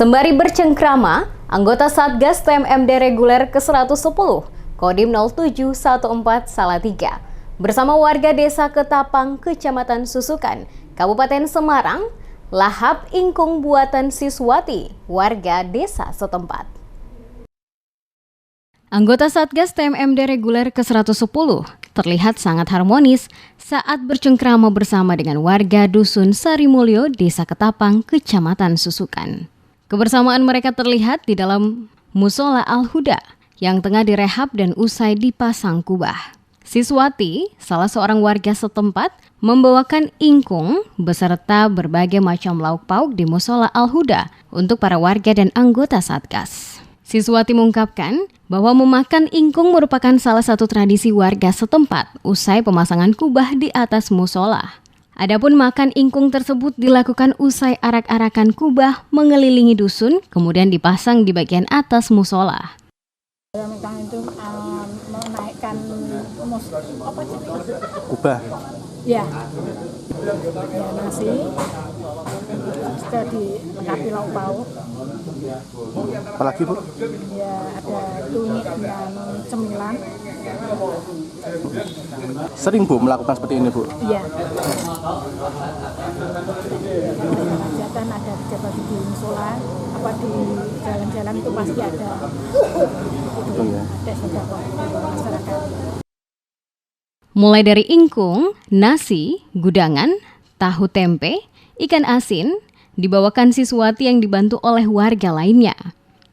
Sembari bercengkrama, anggota Satgas TMMD reguler ke-110, Kodim 0714 Salatiga, bersama warga desa Ketapang, Kecamatan Susukan, Kabupaten Semarang, lahap ingkung buatan Siswati, warga desa setempat. Anggota Satgas TMMD reguler ke-110 terlihat sangat harmonis saat bercengkrama bersama dengan warga Dusun Sarimulyo, Desa Ketapang, Kecamatan Susukan. Kebersamaan mereka terlihat di dalam Musola Al-Huda yang tengah direhab dan usai dipasang kubah. Siswati, salah seorang warga setempat, membawakan ingkung beserta berbagai macam lauk pauk di Musola Al-Huda untuk para warga dan anggota Satgas. Siswati mengungkapkan bahwa memakan ingkung merupakan salah satu tradisi warga setempat usai pemasangan kubah di atas musola. Adapun makan ingkung tersebut dilakukan usai arak-arakan kubah mengelilingi dusun, kemudian dipasang di bagian atas musola. Itu menaikkan kubah. Ya nasi, sudah dilengkapi lauk pauk. Apalagi Bu? Ya ada tunyik dan cemilan. Sering Bu melakukan seperti ini Bu? Iya. Hajatan ada pejabat di musola, apa di jalan-jalan itu pasti ada. Itu ya. Ada sedekah masyarakat. Mulai dari ingkung, nasi, gudangan, tahu tempe, ikan asin, dibawakan Siswati yang dibantu oleh warga lainnya.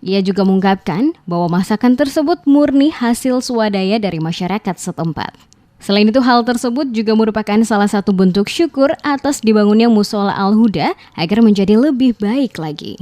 Ia juga mengungkapkan bahwa masakan tersebut murni hasil swadaya dari masyarakat setempat. Selain itu, hal tersebut juga merupakan salah satu bentuk syukur atas dibangunnya Musola Al-Huda agar menjadi lebih baik lagi.